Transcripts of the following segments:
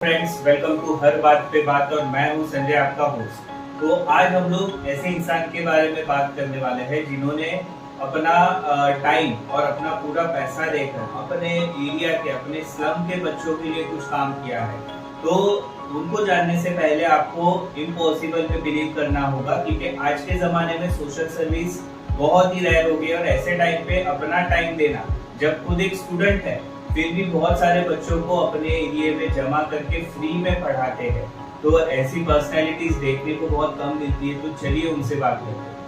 Friends, welcome to her बात पे बात। और मैं हूं संजय, आपका होस्ट। तो आज हम लोग ऐसे इंसान के बारे में बात करने वाले हैं जिन्होंने अपना टाइम और अपना पूरा पैसा देकर अपने एरिया के, अपने स्लम के बच्चों के लिए कुछ काम किया है। तो उनको जानने से पहले आपको इम्पॉसिबल पे बिलीव करना होगा, क्योंकि आज के जमाने में सोशल सर्विस बहुत ही रेयर हो गई। और ऐसे टाइम पे अपना टाइम देना, जब खुद एक स्टूडेंट है फिर भी बहुत सारे बच्चों को अपने एरिया में जमा करके फ्री में पढ़ाते हैं, तो ऐसी पर्सनैलिटीज देखने को बहुत कम मिलती है। तो चलिए उनसे बात करते हैं।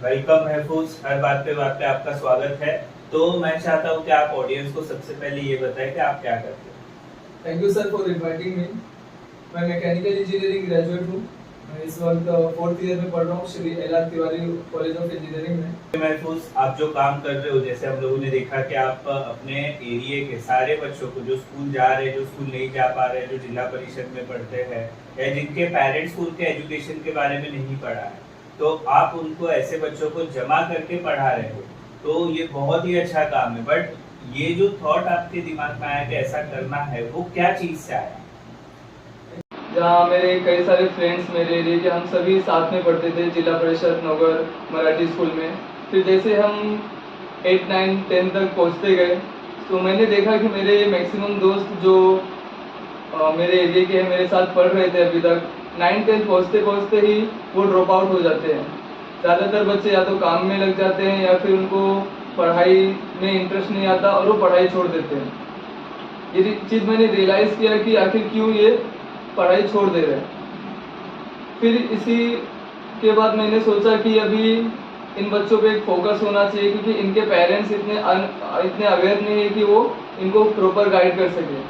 वेलकम महफूज, हर बात पे आपका स्वागत है। तो मैं चाहता हूँ कि आप ऑडियंस को सबसे पहले ये बताएं कि आप क्या करते हैं। Thank you sir for inviting me. मैं मैकेनिकल इंजीनियरिंग ग्रेजुएट हूँ। मैं इस वक्त 4th ईयर में पढ़ रहा हूँ Shri L R Tiwari college of engineering में। महफूज, आप जो काम कर रहे हो, जैसे हम लोगों ने देखा कि आप अपने एरिया के सारे बच्चों को, जो स्कूल जा रहे हैं, जो स्कूल नहीं जा पा रहे हैं, जो जिला परिषद में पढ़ते हैं या जिनके पेरेंट्स उनके एजुकेशन के बारे में नहीं पढ़ा है, तो आप उनको, ऐसे बच्चों को जमा करके पढ़ा रहे हो। तो ये बहुत ही अच्छा काम है। बट ये जो थॉट आपके दिमाग में आया कि ऐसा करना है, वो क्या चीज से आया? जहाँ मेरे कई सारे फ्रेंड्स मेरे एरिया के, हम सभी साथ में पढ़ते थे जिला परिषद नगर मराठी स्कूल में। फिर जैसे हम 8, 9, 10 तक पहुँचते गए, तो मैंने देखा कि मेरे मैक्सिमम दोस्त जो मेरे एरिया के हैं, मेरे साथ पढ़ रहे थे, अभी तक 9, 10 पहुँचते पहुँचते ही वो ड्रॉप आउट हो जाते हैं। ज़्यादातर बच्चे या तो काम में लग जाते हैं या फिर उनको पढ़ाई में इंटरेस्ट नहीं आता और वो पढ़ाई छोड़ देते हैं। ये चीज़ मैंने रियलाइज़ किया कि आखिर क्यों ये पढ़ाई छोड़ दे रहे हैं। फिर इसी के बाद मैंने सोचा कि अभी इन बच्चों पे एक फोकस होना चाहिए, क्योंकि इनके पेरेंट्स इतने अवेयर नहीं है कि वो इनको प्रॉपर गाइड कर सके।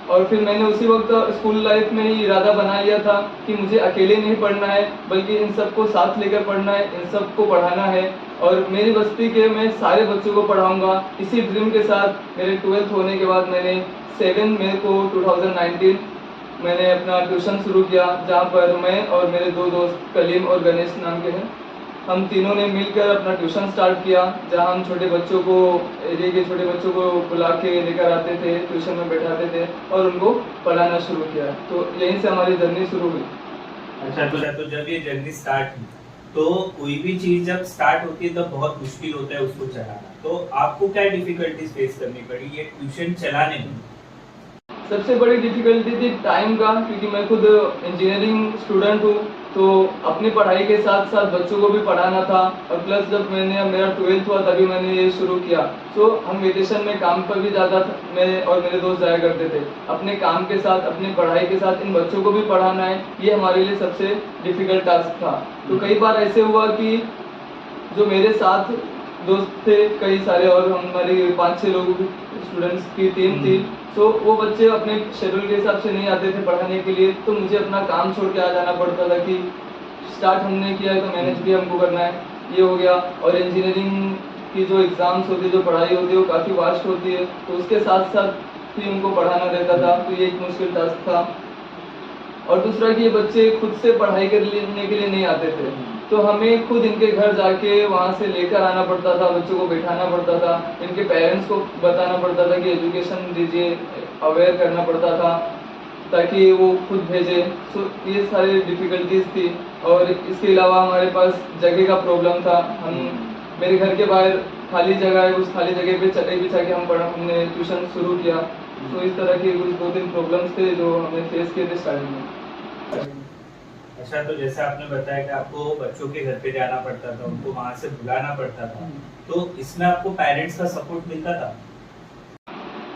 और फिर मैंने उसी वक्त स्कूल लाइफ में ही इरादा बना लिया था कि मुझे अकेले नहीं पढ़ना है, बल्कि इन सबको साथ लेकर पढ़ना है, इन सबको पढ़ाना है और मेरी बस्ती के मैं सारे बच्चों को पढ़ाऊंगा। इसी ड्रीम के साथ मेरे 12th होने के बाद मैंने 7 मई को 2019 मैंने अपना ट्यूशन शुरू किया, जहाँ पर मैं और मेरे 2 दोस्त कलीम और गणेश नाम के हैं, हम तीनों ने मिलकर अपना ट्यूशन स्टार्ट किया, जहाँ हम छोटे बच्चों को, एरिया के छोटे बच्चों को बुला के लेकर आते थे, ट्यूशन में बैठाते थे और उनको पढ़ाना शुरू किया। तो यहीं से हमारी जर्नी शुरू हुई। अच्छा, तो जब ये जर्नी स्टार्ट हुई, तो कोई भी चीज जब स्टार्ट होती है तब बहुत मुश्किल होता है उसको चलाना। तो आपको क्या डिफिकल्टीज फेस करनी पड़ी ये ट्यूशन चलाने में? सबसे बड़ी डिफिकल्टी थी टाइम का, क्योंकि मैं खुद इंजीनियरिंग स्टूडेंट हूँ, तो अपनी पढ़ाई के साथ साथ बच्चों को भी पढ़ाना था। और प्लस जब मेरा 12th हुआ तभी मैंने ये शुरू किया। तो हम वेकेशन में काम पर भी ज़्यादा मैं और मेरे दोस्त जाया करते थे। अपने काम के साथ, अपनी पढ़ाई के साथ इन बच्चों को भी पढ़ाना है, ये हमारे लिए सबसे डिफिकल्ट टास्क था। तो कई बार ऐसे हुआ कि जो मेरे साथ दोस्त थे कई सारे, और हमारी 5-6 लोगों की स्टूडेंट्स की टीम थी, तो वो बच्चे अपने शेड्यूल के हिसाब से नहीं आते थे पढ़ाने के लिए, तो मुझे अपना काम छोड़ के आ जाना पड़ता था कि स्टार्ट हमने किया है तो मैनेज भी हमको करना है। ये हो गया। और इंजीनियरिंग की जो एग्ज़ाम्स होती है, जो पढ़ाई होती है, वो काफ़ी वास्ट होती है, तो उसके साथ साथ भी उनको पढ़ाना रहता था, तो ये एक मुश्किल टास्क था। और दूसरा कि ये बच्चे खुद से पढ़ाई करने के लिए नहीं आते थे, तो हमें खुद इनके घर जाके वहाँ से लेकर आना पड़ता था, बच्चों को बैठाना पड़ता था, इनके पेरेंट्स को बताना पड़ता था कि एजुकेशन दीजिए, अवेयर करना पड़ता था ताकि वो खुद भेजे। सो ये सारी डिफ़िकल्टीज थी। और इसके अलावा हमारे पास जगह का प्रॉब्लम था। मेरे घर के बाहर खाली जगह है, उस खाली जगह पे चटाई बिछा के हमने ट्यूशन शुरू किया। तो इस तरह के कुछ 2-3 प्रॉब्लम्स थे जो हमने फेस किए थे स्टार्टिंग में। अच्छा, तो जैसे आपने बताया कि आपको बच्चों के घर पे जाना पड़ता था, उनको वहां से बुलाना पड़ता था, तो इसमें आपको पेरेंट्स का सपोर्ट मिलता था?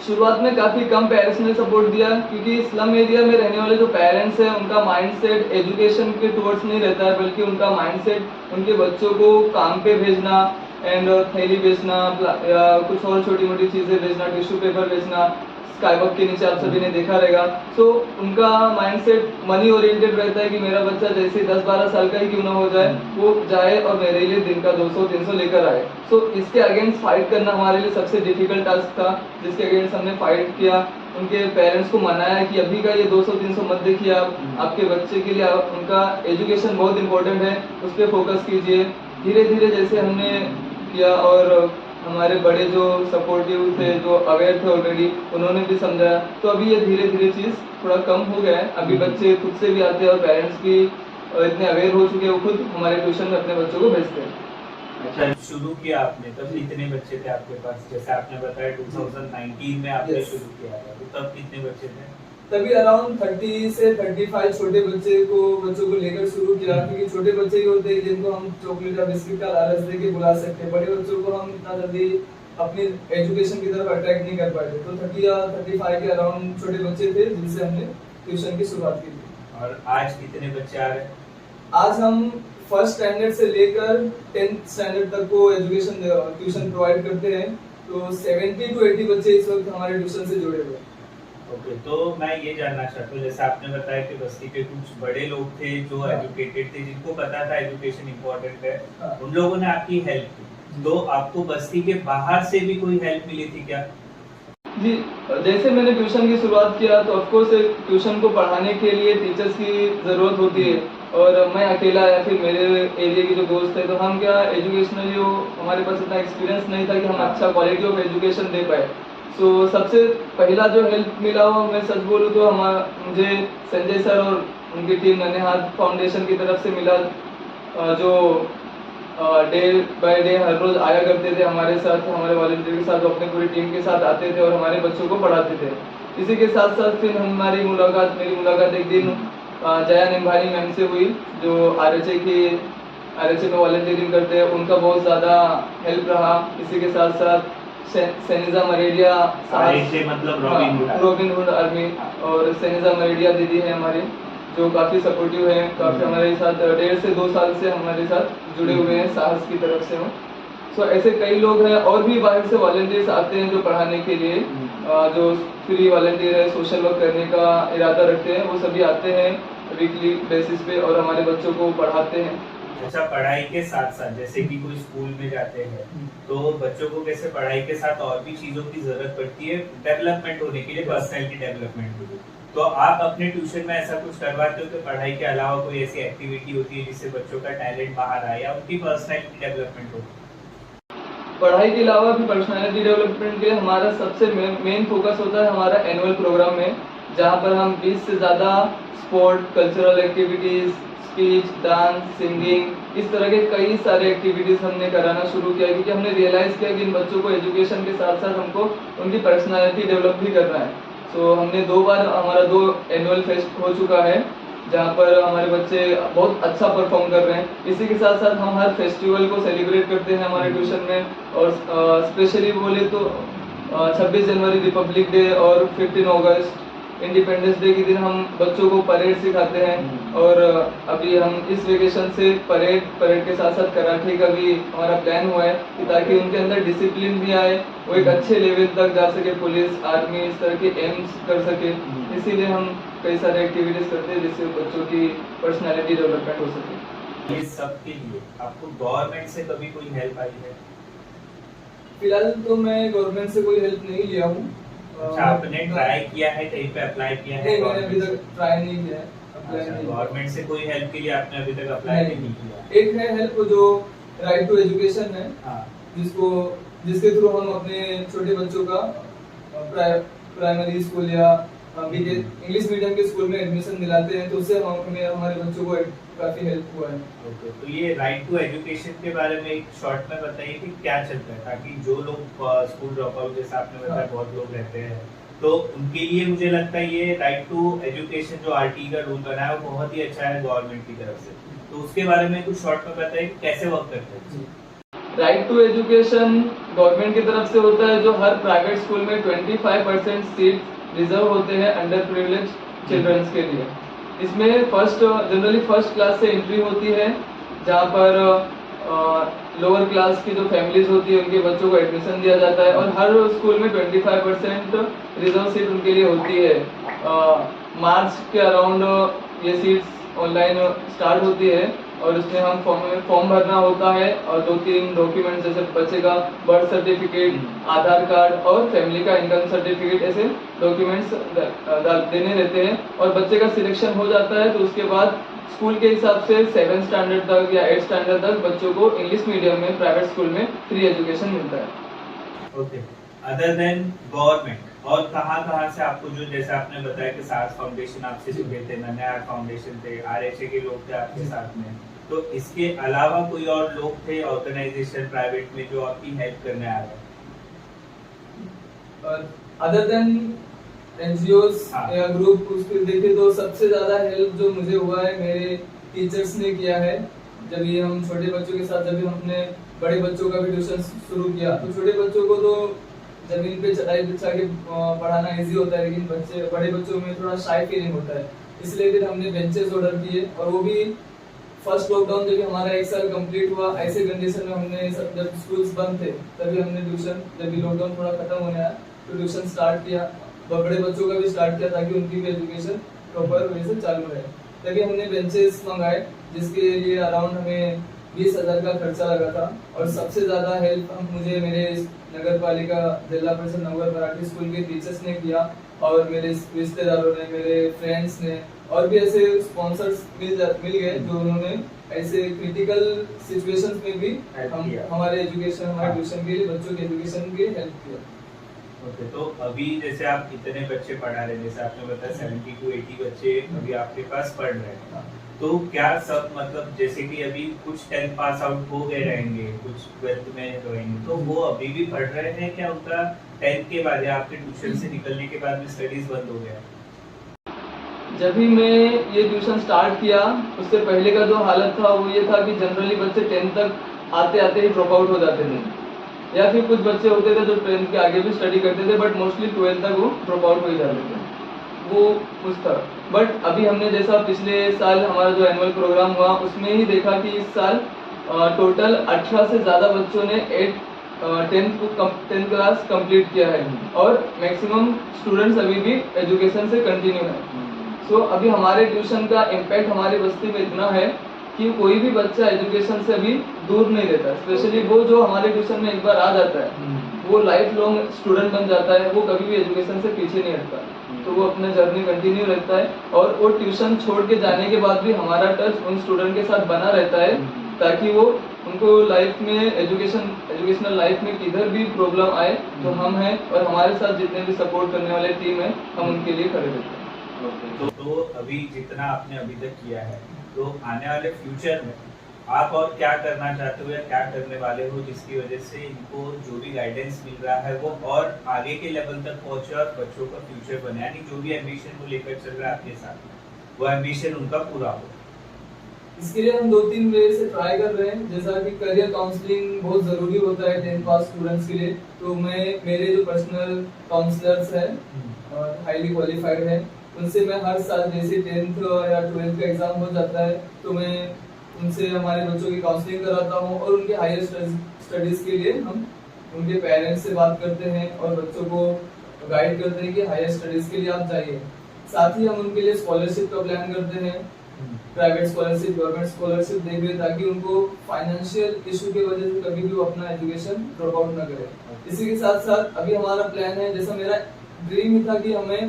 शुरुआत में काफ़ी कम पेरेंट्स ने सपोर्ट दिया, क्योंकि स्लम एरिया में रहने वाले जो पेरेंट्स हैं उनका माइंडसेट एजुकेशन के टुवर्ड्स नहीं रहता है, बल्कि उनका माइंडसेट उनके बच्चों को काम पे भेजना एंड थैली बेचना या कुछ और छोटी मोटी चीज़ें बेचना, टिश्यू पेपर बेचना, स्काईवॉक के नीचे आप सभी ने देखा रहेगा। सो उनका माइंडसेट मनी ओरिएंटेड रहता है कि मेरा बच्चा जैसे 10-12 साल का ही क्यों ना हो जाए, वो जाए और मेरे लिए दिन का 200-300 लेकर आए। सो इसके अगेंस्ट फाइट करना हमारे लिए सबसे डिफिकल्ट टास्क था, जिसके अगेंस्ट हमने फाइट किया। उनके पेरेंट्स को मनाया कि अभी का ये 200-300 मत देखिए, आप आपके बच्चे के लिए उनका एजुकेशन बहुत इंपॉर्टेंट है, उस पर फोकस कीजिए। धीरे धीरे जैसे हमने किया और हमारे बड़े जो सपोर्टिव थे, जो अवेयर थे ऑलरेडी, उन्होंने भी समझाया, तो अभी ये धीरे धीरे चीज़ थोड़ा कम हो गया है। अभी बच्चे खुद से भी आते हैं और पेरेंट्स भी इतने अवेयर हो चुके हैं, वो खुद हमारे ट्यूशन में अपने बच्चों को भेजते हैं। अच्छा, शुरू किया आपने तब कितने बच्चे थे आपके पास? जैसे आपने बताया 2019 में आपने Yes. शुरू किया था, तो तब कितने बच्चे थे? तभी अराउंड 30 से 35 छोटे बच्चों को लेकर शुरू किया, क्योंकि छोटे बच्चे ही होते हैं जिनको हम चॉकलेट या बिस्किट का लालच देके बुला सकते हैं। बड़े बच्चों को हम इतना जल्दी अपनी एजुकेशन की तरफ अट्रैक्ट नहीं कर पाए थे। तो 30 या 35 के अराउंड छोटे बच्चे थे जिनसे हमने ट्यूशन की शुरुआत की थी। और आज कितने बच्चे आ रहे हैं? आज हम फर्स्ट स्टैंडर्ड से लेकर 10th स्टैंडर्ड तक को एजुकेशन ट्यूशन प्रोवाइड करते हैं। तो 70 to 80 बच्चे इस वक्त हमारे ट्यूशन से जुड़े हुए हैं। ओके, तो मैं ये जानना चाहता हूँ, जैसे आपने बताया कि बस्ती के कुछ बड़े लोग थे जो एजुकेटेड थे, जिनको पता था एजुकेशन इम्पोर्टेंट है, उन लोगों ने आपकी हेल्प की, तो आपको बस्ती के बाहर से भी कोई हेल्प मिली थी क्या? जी, जैसे मैंने ट्यूशन की शुरुआत किया तो ऑफकोर्स ट्यूशन को पढ़ाने के लिए टीचर्स की ज़रूरत होती है, और मैं अकेला या फिर मेरे एरिया के जो दोस्त है, तो हम क्या एजुकेशनली हमारे पास इतना एक्सपीरियंस नहीं था कि हम अच्छा क्वालिटी ऑफ एजुकेशन दे पाए। सो सबसे पहला जो हेल्प मिला वो मैं सच बोलूँ तो मुझे संजय सर और उनकी टीम नन्हे हाथ फाउंडेशन की तरफ से मिला, जो डे बाय डे हर रोज आया करते थे हमारे साथ, हमारे वॉलंटियर के साथ, अपने पूरी टीम के साथ आते थे और हमारे बच्चों को पढ़ाते थे। इसी के साथ साथ फिर मेरी मुलाकात एक दिन जया निम्भानी मैम से हुई, जो आरएचए में वॉलंटियरिंग करते हैं। उनका बहुत ज़्यादा हेल्प रहा। इसी के साथ साथ सेनिजा मरेडिया मतलब रॉबिन हुड आर्मी, और सेनिजा मरेडिया दीदी है हमारे, जो काफ़ी सपोर्टिव है, काफ़ी हमारे साथ 1.5 से 2 साल से हमारे साथ जुड़े हुए हैं, साहस की तरफ से हो। सो ऐसे कई लोग हैं, और भी बाहर से वॉलंटियर्स आते हैं जो पढ़ाने के लिए, जो फ्री वॉलंटियर है, सोशल वर्क करने का इरादा रखते हैं, वो सभी आते हैं वीकली बेसिस पे और हमारे बच्चों को पढ़ाते हैं। अच्छा, पढ़ाई के साथ साथ जैसे कि कोई स्कूल में जाते हैं तो बच्चों को कैसे पढ़ाई के साथ और भी चीजों की जरूरत पड़ती है डेवलपमेंट होने के लिए, पर्सनैलिटी डेवलपमेंट के लिए, तो आप अपने ट्यूशन में ऐसा कुछ करवाते हो कि पढ़ाई के अलावा कोई ऐसी एक्टिविटी होती है जिससे बच्चों का टैलेंट बाहर आए या उनकी पर्सनैलिटी डेवलपमेंट हो? पढ़ाई के अलावा भी पर्सनैलिटी डेवलपमेंट के लिए हमारा सबसे मेन फोकस होता है हमारा एनुअल प्रोग्राम में, जहाँ पर हम 20 से ज़्यादा sport, cultural activities, speech, dance, singing, इस तरह के कई सारे एक्टिविटीज़ हमने कराना शुरू किया, क्योंकि हमने रियलाइज़ किया कि इन बच्चों को एजुकेशन के साथ साथ हमको उनकी पर्सनैलिटी डेवलप भी करना है। सो हमने 2 बार हमारा 2 एनुअल फेस्ट हो चुका है, जहाँ पर हमारे बच्चे बहुत अच्छा परफॉर्म कर रहे हैं। इसी के साथ साथ हम हर फेस्टिवल को सेलिब्रेट करते हैं हमारे ट्यूशन में, और स्पेशली बोले तो 26 जनवरी रिपब्लिक डे और 15 अगस्त इंडिपेंडेंस डे के दिन हम बच्चों को परेड सिखाते हैं। और अभी हम इस वेकेशन से परेड के साथ साथ कराटे का भी हमारा प्लान हुआ है, ताकि उनके अंदर डिसिप्लिन भी आए, वो एक अच्छे लेवल तक जा सके, पुलिस, आर्मी, इस तरह के एम्स कर सके। इसीलिए हम कई सारे एक्टिविटीज करते हैं जिससे बच्चों की पर्सनैलिटी डेवलपमेंट हो सके। ये सब के लिए आपको गवर्नमेंट से कभी कोई हेल्प आई है? फिलहाल तो मैं गवर्नमेंट से कोई हेल्प नहीं लिया हूँ। अच्छा, आपने ट्राई किया है, कहीं पे अप्लाई किया है? नहीं, मैंने अभी तक ट्राई नहीं किया है। गवर्नमेंट से कोई हेल्प के लिए आपने अभी तक अप्लाई नहीं किया? एक है हेल्प जो राइट टू एजुकेशन है, हाँ, जिसके थ्रू हम अपने छोटे बच्चों का प्राइमरी स्कूल या इंग्लिश मीडियम के स्कूल में एडमिशन दिलाते हैं, तो उससे हमें हमारे बच्चों को काफी हेल्प हुआ है। ओके, तो ये राइट टू एजुकेशन के बारे में एक शॉर्ट में बताइए कि क्या चलता है, ताकि जो लोग स्कूल ड्रॉप आउट, जैसे आपने बताया बहुत लोग रहते हैं, तो उनके लिए मुझे लगता है ये राइट टू एजुकेशन जो आरटी का रूल बना है वो बहुत ही अच्छा है गवर्नमेंट की तरफ से, तो उसके बारे में कुछ शॉर्ट में बताइए कैसे वर्क करता है। राइट टू एजुकेशन गवर्नमेंट की तरफ से होता है, जो हर प्राइवेट स्कूल में 25% सीट रिजर्व होते हैं अंडर प्रिविलेज चिल्ड्रंस के लिए। इसमें जनरली फर्स्ट क्लास से एंट्री होती है, जहाँ पर लोअर क्लास की जो फैमिलीज होती है उनके बच्चों को एडमिशन दिया जाता है और हर स्कूल में 25% रिजर्व सीट उनके लिए होती है। मार्च के अराउंड ये सीट्स ऑनलाइन स्टार्ट होती है और उसमें हम फॉर्म भरना होता है और 2-3 डॉक्यूमेंट जैसे बच्चे का बर्थ सर्टिफिकेट, आधार कार्ड और फैमिली का इनकम सर्टिफिकेट ऐसे डॉक्यूमेंट्स देने रहते हैं और बच्चे का सिलेक्शन हो जाता है तो उसके बाद स्कूल के हिसाब से 7 स्टैंडर्ड तक या 8 स्टैंडर्ड तक बच्चों को इंग्लिश मीडियम में प्राइवेट स्कूल में फ्री एजुकेशन मिलता है। ओके, अदर देन गवर्नमेंट और कहाँ से आपको, जो जैसे आपने बताया कि सार्स फाउंडेशन आपसे जुड़े थे, नन्यार फाउंडेशन थे, आरएचए के लोग थे आपके साथ में, तो इसके अलावा कोई और लोग थे ऑर्गेनाइजेशन प्राइवेट में जो आपकी हेल्प करने आ रहे हैं? अदर देन एनजीओस हाँ। या ग्रुप उसके देखे तो सबसे ज्यादा हेल्प जो मुझे हुआ है मेरे टीचर्स ने किया है। जब ये हम छोटे बच्चों के साथ जब हमने बड़े बच्चों का भी ट्यूशन शुरू किया तो छोटे बच्चों को तो जमीन पे चटाई बिछा के पढ़ाना इजी होता है, लेकिन बड़े बच्चों में थोड़ा शाई फीलिंग होता है, इसलिए फिर हमने बेंचेस ऑर्डर किए और वो भी फर्स्ट लॉकडाउन जब हमारा 1 साल कंप्लीट हुआ ऐसे कंडीशन में हमने सब जब स्कूल्स बंद थे तभी हमने ट्यूशन, जब भी लॉकडाउन थोड़ा खत्म होने आया तो ट्यूशन स्टार्ट किया, बड़े बच्चों का भी स्टार्ट किया ताकि उनकी भी एजुकेशन प्रॉपर वे से चालू रहे। तभी हमने बेंचेस मंगाए जिसके लिए अराउंड हमें 20,000 का खर्चा लगा था और सबसे ज्यादा हेल्प मुझे मेरे नगर पालिका जिला परिषद नगर मराठी स्कूल के टीचर्स ने किया और मेरे रिश्तेदारों ने, मेरे फ्रेंड्स ने और भी ऐसे स्पॉन्सर्स मिल गए जो उन्होंने ऐसे क्रिटिकल सिचुएशंस में भी हमारे एजुकेशन, हमारे ट्यूशन के लिए बच्चों के एजुकेशन के हेल्प किया। ओके, तो अभी जैसे आप इतने बच्चे पढ़ा रहे हैं, जैसे आपने बताया 70 to 80 बच्चे अभी आपके पास पढ़ रहे हैं, तो क्या सब मतलब जैसे कि अभी कुछ 10th पास आउट हो गए रहेंगे, कुछ 12th में रहेंगे, तो वो अभी भी पढ़ रहे हैं क्या? उनका 10th के बाद या आपके ट्यूशन से निकलने के बाद में स्टडीज बंद हो गया? जब भी मैं ये ट्यूशन स्टार्ट किया उससे पहले का जो हालत था वो ये था कि जनरली बच्चे 10th तक आते आते ही ड्रॉप आउट हो जाते थे या फिर कुछ बच्चे होते थे जो 10th के आगे भी स्टडी करते थे बट मोस्टली 12th तक वो ड्रॉप आउट हो ही जाते थे, वो कुछ था। बट अभी हमने जैसा पिछले साल हमारा जो एनुअल प्रोग्राम हुआ उसमें ही देखा कि इस साल टोटल 18 से ज़्यादा बच्चों ने 10th क्लास कंप्लीट किया है और मैक्सिमम स्टूडेंट्स अभी भी एजुकेशन से कंटिन्यू है। सो अभी हमारे ट्यूशन का इम्पैक्ट हमारी बस्ती में इतना है कि कोई भी बच्चा एजुकेशन से अभी दूर नहीं रहता, स्पेशली वो जो हमारे ट्यूशन में एक बार आ जाता है वो लाइफ लॉन्ग स्टूडेंट बन जाता है, वो कभी भी एजुकेशन से पीछे नहीं हटता, तो वो अपना जर्नी कंटिन्यू रहता है और वो ट्यूशन छोड़ के जाने के बाद भी हमारा टच उन स्टूडेंट के साथ बना रहता है ताकि वो उनको लाइफ में एजुकेशनल लाइफ में किधर भी प्रॉब्लम आए तो हम हैं और हमारे साथ जितने भी सपोर्ट करने वाले टीम है हम उनके लिए खड़े रहते हैं। तो अभी जितना आपने अभी तक किया है, तो आने वाले फ्यूचर में आप और क्या करना चाहते हो या क्या करने वाले हो जिसकी वजह से इनको जो भी गाइडेंस मिल रहा है वो और आगे के लेवल तक पहुंचे और बच्चों का फ्यूचर बने, यानी जो भी एम्बिशन वो लेकर चल रहा है आपके साथ वो एम्बिशन उनका पूरा हो? इसके लिए हम 2-3 वे से ट्राई कर रहे हैं, जैसा कि करियर काउंसलिंग बहुत जरूरी होता है 10th पास स्टूडेंट्स के लिए, तो मेरे जो पर्सनल काउंसलर्स हैं और हाईली क्वालिफाइड है उनसे मैं हर साल जैसे 10th या 12th का एग्जाम हो जाता है तो मैं उनसे हमारे बच्चों की काउंसलिंग कराता हूँ और उनके हायर स्टडीज के लिए हम उनके पेरेंट्स से बात करते हैं और बच्चों को गाइड करते हैं कि हायर स्टडीज के लिए आप जाइए। साथ ही हम उनके लिए स्कॉलरशिप का प्लान करते हैं, प्राइवेट स्कॉलरशिप, गवर्नमेंट स्कॉलरशिप देंगे ताकि उनको फाइनेंशियल इशू की वजह से कभी भी वो अपना एजुकेशन ड्रॉप आउट ना करे। इसी के साथ साथ अभी हमारा प्लान है, जैसा मेरा ड्रीम ही था कि हमें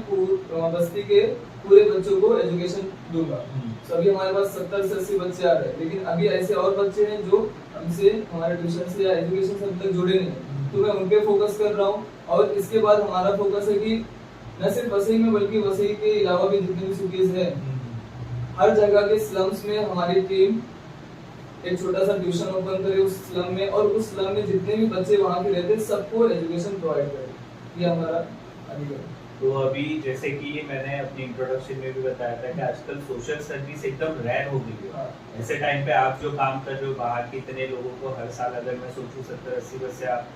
बस्ती के पूरे बच्चों को एजुकेशन दूंगा, तो अभी हमारे पास 70 से 80 बच्चे आ रहे हैं, लेकिन अभी ऐसे और बच्चे हैं जो हमसे हमारे ट्यूशन से या एजुकेशन से अभी तक जुड़े नहीं, तो मैं उन पे फोकस कर रहा हूँ। और इसके बाद हमारा फोकस है कि न सिर्फ वसई में बल्कि वसई के अलावा भी जितने भी सिटीज है हर जगह के स्लम्स में हमारी टीम एक छोटा सा ट्यूशन ओपन करे उस स्लम में और उस स्लम में जितने भी बच्चे वहाँ के रहते हैं सबको एजुकेशन प्रोवाइड करे, ये हमारा अधिकार। तो अभी जैसे कि मैंने अपनी इंट्रोडक्शन में भी बताया था कि आजकल सोशल सर्विस एकदम रेयर हो गई है। ऐसे टाइम पे आप जो काम कर रहे हो, बाहर के इतने लोगों को हर साल अगर मैं सोचूं 70-80 बच्चे आप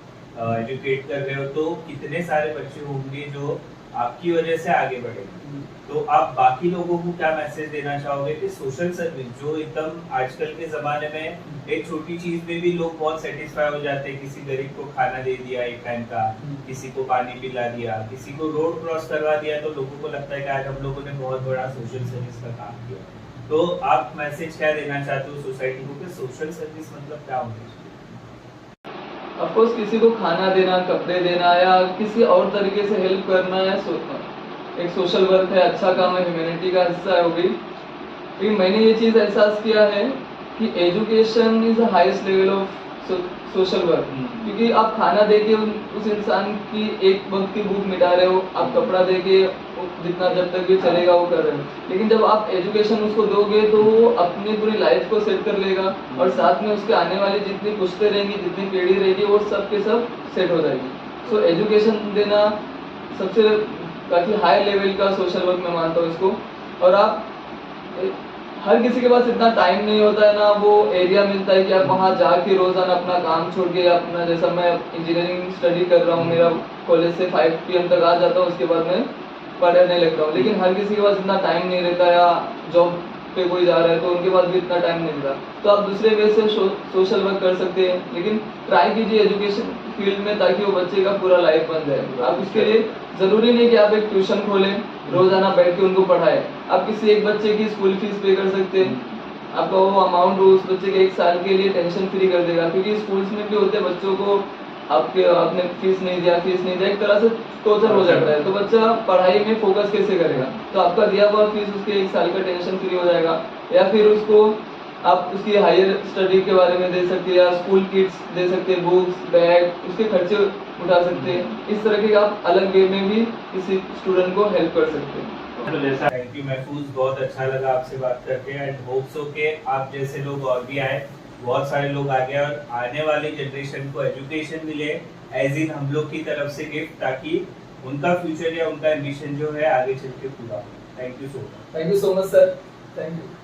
एजुकेट कर रहे हो, तो कितने सारे बच्चे होंगे जो आपकी वजह से आगे बढ़ेगा। तो आप बाकी लोगों को क्या मैसेज देना चाहोगे कि सोशल सर्विस जो एकदम आजकल के जमाने में एक छोटी चीज में भी लोग बहुत सेटिस्फाई हो जाते हैं, किसी गरीब को खाना दे दिया एक टाइम का, किसी को पानी पिला दिया, किसी को रोड क्रॉस करवा दिया, तो लोगों को लगता है कि आज हम लोगों ने बहुत बड़ा सोशल सर्विस का काम किया। तो आप मैसेज क्या देना चाहते हो सोसाइटी को कि सोशल सर्विस मतलब क्या होना चाहिए? ऑफकोर्स किसी को खाना देना, कपड़े देना या किसी और तरीके से हेल्प करना है एक सोशल वर्क है, अच्छा काम है, ह्यूमैनिटी का हिस्सा है वो भी। लेकिन मैंने ये चीज़ एहसास किया है कि education is the highest level of social work. क्योंकि आप खाना दे के उस इंसान की एक वक्त की भूख मिटा रहे हो, आप कपड़ा दे के जितना जब तक भी चलेगा वो कर रहे हो। लेकिन जब आप एजुकेशन उसको दोगे तो वो अपनी पूरी लाइफ को सेट कर लेगा और साथ में उसके आने वाली जितनी पुश्तें रहेंगी, जितनी पीढ़ी रहेगी, वो सब के सब सेट हो जाएगी। सो एजुकेशन देना सबसे काफ़ी हाई लेवल का सोशल वर्क मैं मानता हूँ इसको। और आप हर किसी के पास इतना टाइम नहीं होता है, ना वो एरिया मिलता है कि आप वहाँ जाके रोज़ाना अपना काम छोड़ के, अपना जैसा मैं इंजीनियरिंग स्टडी कर रहा हूँ, मेरा कॉलेज से 5 PM तक आ जाता हूँ, उसके बाद मैं पढ़ने लगता हूँ। लेकिन हर किसी के पास इतना टाइम नहीं रहता, या जॉब पे कोई जा रहा है तो उनके पास भी इतना टाइम नहीं रहता। तो आप दूसरे वे से सोशल वर्क कर सकते हैं, लेकिन ट्राई कीजिए एजुकेशन फील्ड में, ताकि वो बच्चे का पूरा लाइफ बन जाए। आप उसके लिए ज़रूरी नहीं कि आप एक ट्यूशन खोलें, रोज़ाना बैठ के उनको पढ़ाएं। आप किसी एक बच्चे की स्कूल फीस पे कर सकते हैं, आपका वो अमाउंट उस बच्चे के 1 साल के लिए टेंशन फ्री कर देगा। क्योंकि स्कूल्स में भी होते हैं बच्चों को आपने फीस नहीं दिया, एक तरह से टॉर्चर हो जाता है, तो बच्चा पढ़ाई में फोकस कैसे करेगा? तो आपका दिया हुआ फीस उसके 1 साल का टेंशन फ्री हो जाएगा। या फिर उसको आप उसकी हायर स्टडी के बारे में दे सकते हैं, या स्कूल किट्स दे सकते हैं, बुक्स, बैग, उसके खर्चे उठा सकते हैं। इस तरह के आप अलग वे में भी किसी स्टूडेंट को हेल्प कर सकते हैं। तो जैसा थैंक यू महफूज, बहुत अच्छा लगा आपसे बात करके एंड होप सो के आप जैसे लोग और भी आए, बहुत सारे लोग आ गए और आने वाली जनरेशन को एजुकेशन मिले एज इन हम लोग की तरफ से गिफ्ट, ताकि उनका फ्यूचर या उनका एम्बिशन जो है आगे चल के पूरा हो। Thank you so much. Thank you so much sir, thank you.